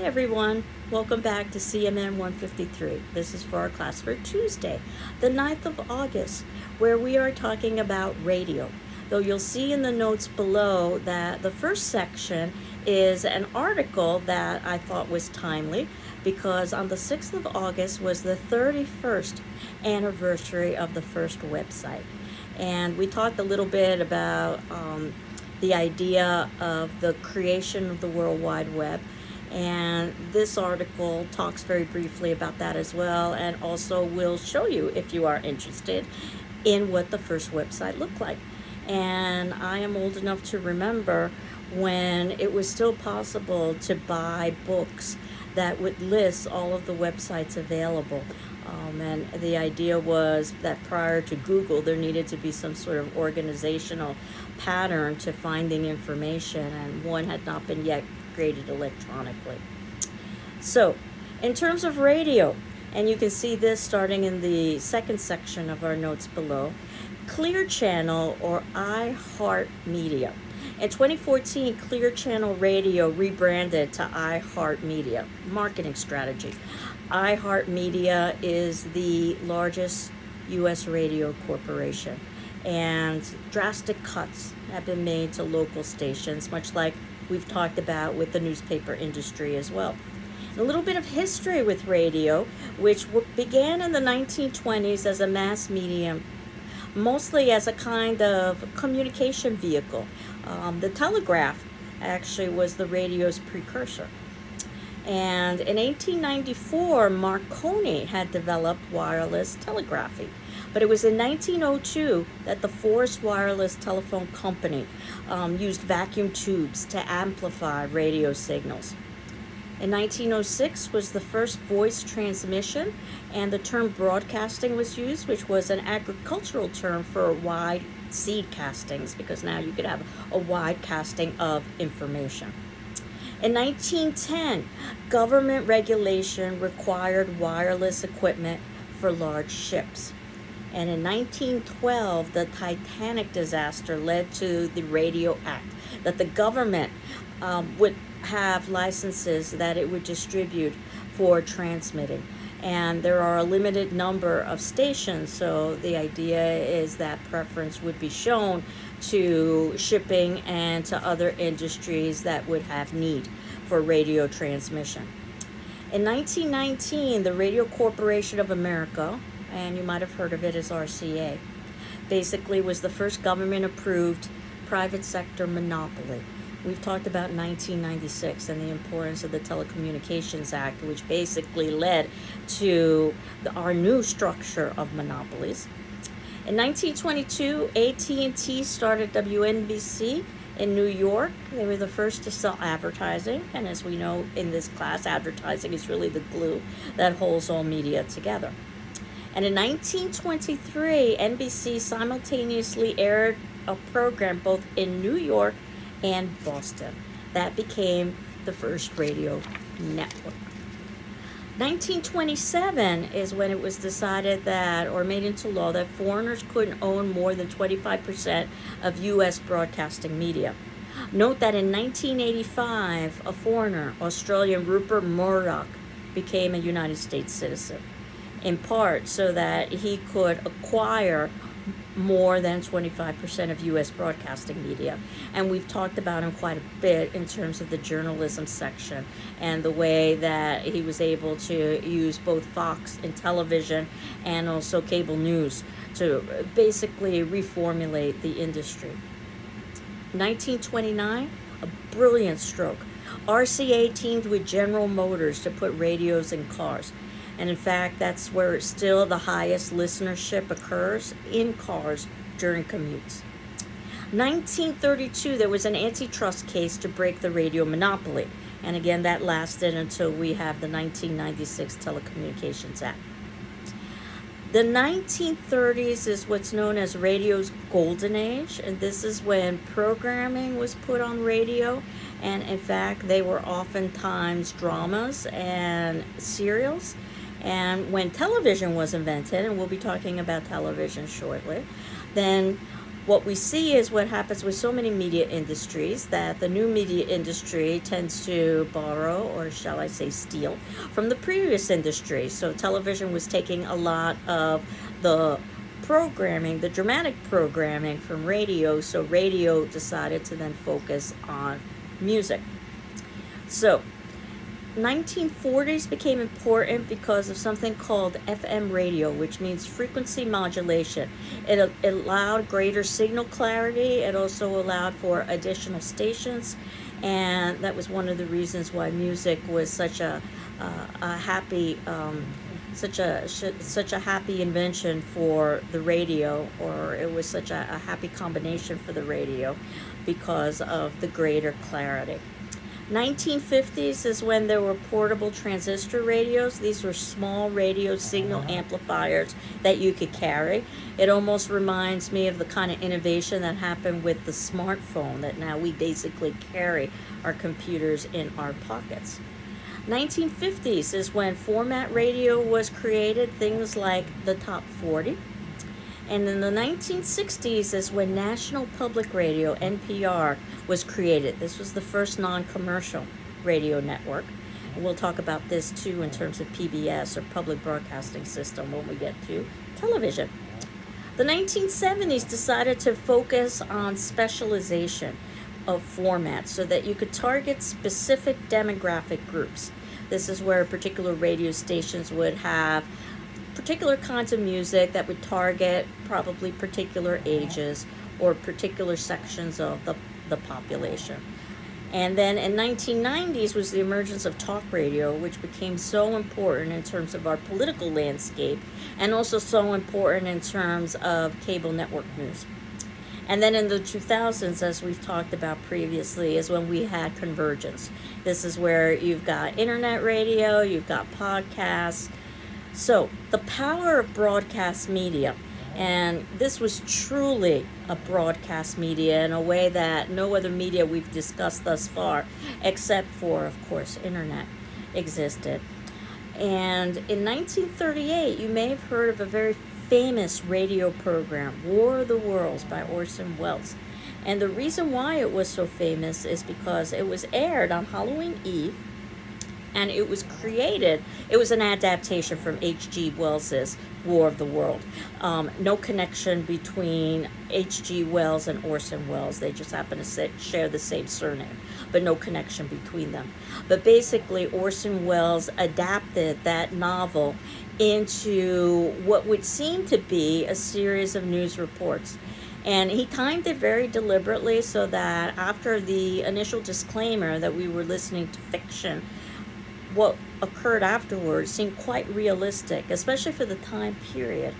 everyone. Welcome back to CMN 153. This is for our class for Tuesday, the 9th of August, where we are talking about radio. Though you'll see in the notes below that the first section is an article that I thought was timely because on the 6th of August was the 31st anniversary of the first website. And we talked a little bit about the idea of the creation of the World Wide Web. And this article talks very briefly about that as well, and also will show you, if you are interested, in what the first website looked like. And I am old enough to remember when it was still possible to buy books that would list all of the websites available. And the idea was that prior to Google, there needed to be some sort of organizational pattern to finding information, and one had not been yet created electronically. So, in terms of radio, and you can see this starting in the second section of our notes below, Clear Channel or iHeartMedia. In 2014, Clear Channel Radio rebranded to iHeartMedia. Marketing strategy. iHeartMedia is the largest U.S. radio corporation, and drastic cuts have been made to local stations, much like we've talked about with the newspaper industry as well. A little bit of history with radio, which began in the 1920s as a mass medium, mostly as a kind of communication vehicle. The telegraph actually was the radio's precursor. And in 1894, Marconi had developed wireless telegraphy. But it was in 1902 that the Forest Wireless Telephone Company used vacuum tubes to amplify radio signals. In 1906 was the first voice transmission, and the term broadcasting was used, which was an agricultural term for wide seed castings, because now you could have a wide casting of information. In 1910, government regulation required wireless equipment for large ships. And in 1912, the Titanic disaster led to the Radio Act, that the government would have licenses that it would distribute for transmitting. And there are a limited number of stations, so the idea is that preference would be shown to shipping and to other industries that would have need for radio transmission. In 1919, the Radio Corporation of America, and you might have heard of it as RCA, basically was the first government-approved private sector monopoly. We've talked about 1996 and the importance of the Telecommunications Act, which basically led to our new structure of monopolies. In 1922, AT&T started WNBC in New York. They were the first to sell advertising, and as we know in this class, advertising is really the glue that holds all media together. And in 1923, NBC simultaneously aired a program both in New York and Boston. That became the first radio network. 1927 is when it was decided that, or made into law, that foreigners couldn't own more than 25% of U.S. broadcasting media. Note that in 1985, a foreigner, Australian Rupert Murdoch, became a United States citizen, in part so that he could acquire more than 25% of U.S. broadcasting media. And we've talked about him quite a bit in terms of the journalism section and the way that he was able to use both Fox and television and also cable news to basically reformulate the industry. 1929, a brilliant stroke. RCA teamed with General Motors to put radios in cars. And in fact, that's where still the highest listenership occurs, in cars during commutes. 1932, there was an antitrust case to break the radio monopoly. And again, that lasted until we have the 1996 Telecommunications Act. The 1930s is what's known as radio's golden age, and this is when programming was put on radio. And in fact, they were oftentimes dramas and serials. And when television was invented, and we'll be talking about television shortly, then what we see is what happens with so many media industries, that the new media industry tends to borrow, or shall I say steal, from the previous industry. So television was taking a lot of the programming, the dramatic programming from radio, so radio decided to then focus on music. So 1940s became important because of something called FM radio, which means frequency modulation. It allowed greater signal clarity. It also allowed for additional stations, and that was one of the reasons why music was such a happy such a happy invention for the radio, or it was such a happy combination for the radio because of the greater clarity. 1950s is when there were portable transistor radios. These were small radio signal amplifiers that you could carry. It almost reminds me of the kind of innovation that happened with the smartphone, that now we basically carry our computers in our pockets. 1950s is when format radio was created, things like the Top 40. And in the 1960s is when National Public Radio, NPR, was created. This was the first non-commercial radio network. And we'll talk about this too in terms of PBS, or Public Broadcasting System, when we get to television. The 1970s decided to focus on specialization of formats so that you could target specific demographic groups. This is where particular radio stations would have particular kinds of music that would target probably particular ages or particular sections of the population. And then in 1990s was the emergence of talk radio, which became so important in terms of our political landscape, and also so important in terms of cable network news. And then in the 2000s, as we've talked about previously, is when we had convergence. This is where you've got internet radio, you've got podcasts. So the power of broadcast media, and this was truly a broadcast media in a way that no other media we've discussed thus far, except for, of course, internet, existed. And in 1938, you may have heard of a very famous radio program, War of the Worlds by Orson Welles. And the reason why it was so famous is because it was aired on Halloween Eve, and it was an adaptation from H.G. Wells's War of the World. No connection between H.G. Wells and Orson Welles. They just happen to share the same surname, but no connection between them. But basically, Orson Welles adapted that novel into what would seem to be a series of news reports. And he timed it very deliberately so that after the initial disclaimer that we were listening to fiction, what occurred afterwards seemed quite realistic, especially for the time period.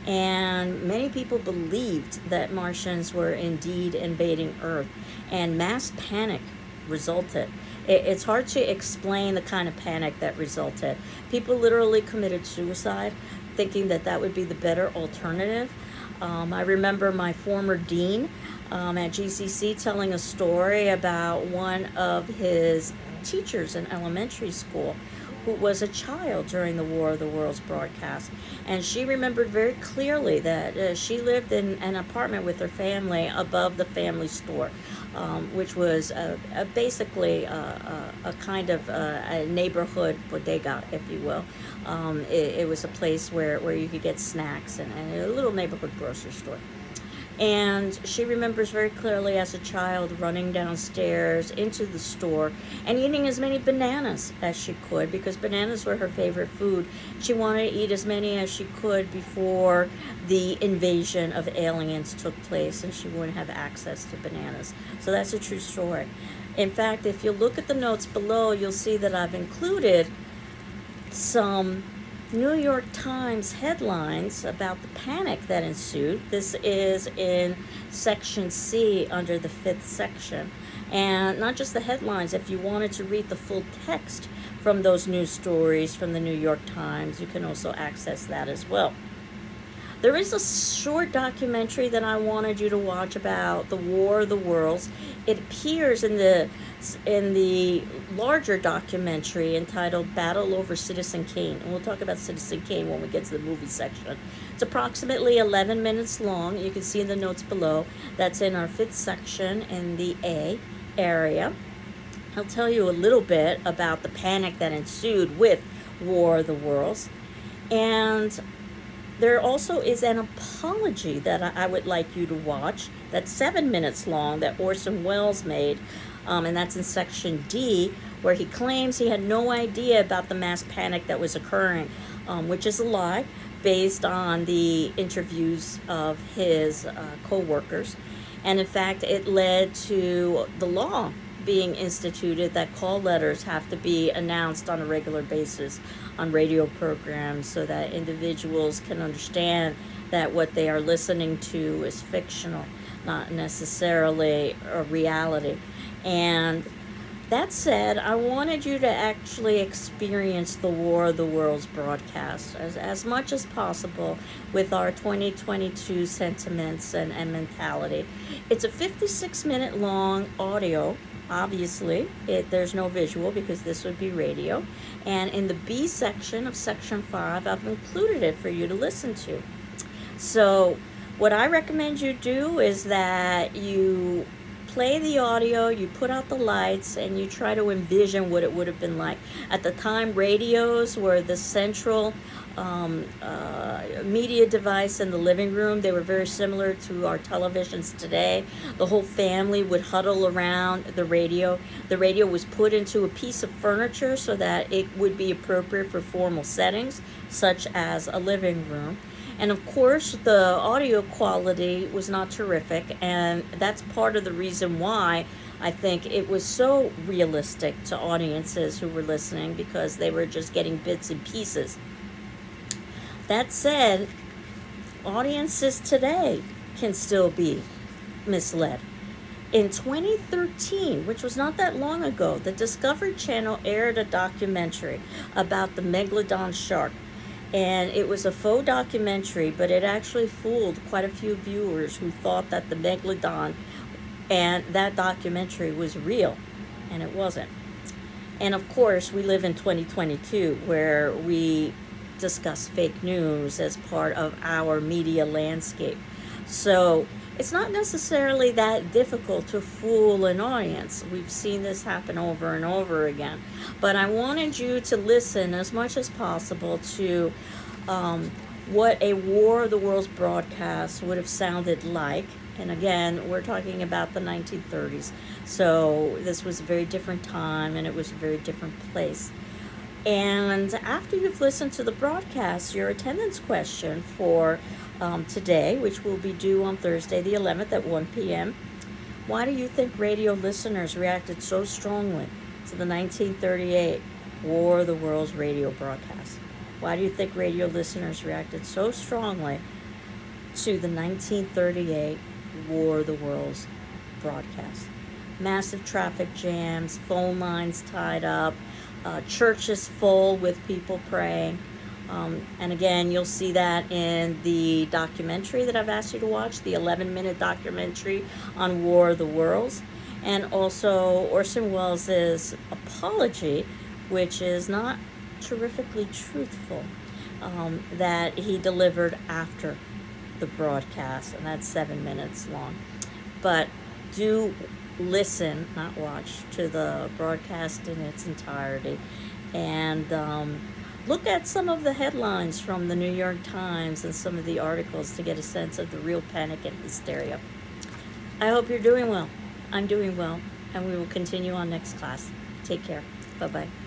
And many people believed that Martians were indeed invading Earth, and mass panic resulted. It's hard to explain the kind of panic that resulted. People literally committed suicide, thinking that that would be the better alternative. I remember my former dean at GCC telling a story about one of his teachers in elementary school who was a child during the War of the Worlds broadcast. And she remembered very clearly that she lived in an apartment with her family above the family store, which was basically a kind of a neighborhood bodega, if you will. It was a place where you could get snacks, and a little neighborhood grocery store. And she remembers very clearly as a child running downstairs into the store and eating as many bananas as she could, because bananas were her favorite food. She wanted to eat as many as she could before the invasion of aliens took place and she wouldn't have access to bananas. So that's a true story. In fact, if you look at the notes below, you'll see that I've included some New York Times headlines about the panic that ensued. This is in section C under the 5th section. And not just the headlines, if you wanted to read the full text from those news stories from the New York Times, you can also access that as well. There is a short documentary that I wanted you to watch about the War of the Worlds. It appears in the larger documentary entitled Battle Over Citizen Kane. And we'll talk about Citizen Kane when we get to the movie section. It's approximately 11 minutes long. You can see in the notes below. That's in our 5th section in the A area. I'll tell you a little bit about the panic that ensued with War of the Worlds. And there also is an apology that I would like you to watch. That's 7 minutes long that Orson Welles made. And that's in section D, where he claims he had no idea about the mass panic that was occurring, which is a lie based on the interviews of his co-workers. And in fact, it led to the law being instituted that call letters have to be announced on a regular basis on radio programs so that individuals can understand that what they are listening to is fictional, not necessarily a reality. And that said, I wanted you to actually experience the War of the Worlds broadcast as much as possible with our 2022 sentiments and mentality. It's a 56-minute long audio. Obviously, there's no visual because this would be radio. And in the B section of section 5, I've included it for you to listen to. So what I recommend you do is that you play the audio, you put out the lights, and you try to envision what it would have been like. At the time, radios were the central media device in the living room. They were very similar to our televisions today. The whole family would huddle around the radio. The radio was put into a piece of furniture so that it would be appropriate for formal settings, such as a living room. And of course, the audio quality was not terrific, and that's part of the reason why I think it was so realistic to audiences who were listening, because they were just getting bits and pieces. That said, audiences today can still be misled. In 2013, which was not that long ago, the Discovery Channel aired a documentary about the Megalodon shark. And it was a faux documentary, but it actually fooled quite a few viewers who thought that the Megalodon and that documentary was real, and it wasn't. And of course, we live in 2022, where we discuss fake news as part of our media landscape. So it's not necessarily that difficult to fool an audience. We've seen this happen over and over again. But I wanted you to listen as much as possible to what a War of the Worlds broadcast would have sounded like. And again, we're talking about the 1930s. So this was a very different time, and it was a very different place. And after you've listened to the broadcast, your attendance question for today, which will be due on Thursday the 11th at 1 p.m. Why do you think radio listeners reacted so strongly to the 1938 War of the Worlds radio broadcast? Why do you think radio listeners reacted so strongly to the 1938 War of the Worlds broadcast? Massive traffic jams, phone lines tied up, churches full with people praying. And again, you'll see that in the documentary that I've asked you to watch, the 11-minute documentary on War of the Worlds, and also Orson Welles' apology, which is not terrifically truthful, that he delivered after the broadcast, and that's 7 minutes long. But do listen, not watch, to the broadcast in its entirety, and look at some of the headlines from the New York Times and some of the articles to get a sense of the real panic and hysteria. I hope you're doing well. I'm doing well, and we will continue on next class. Take care. Bye-bye.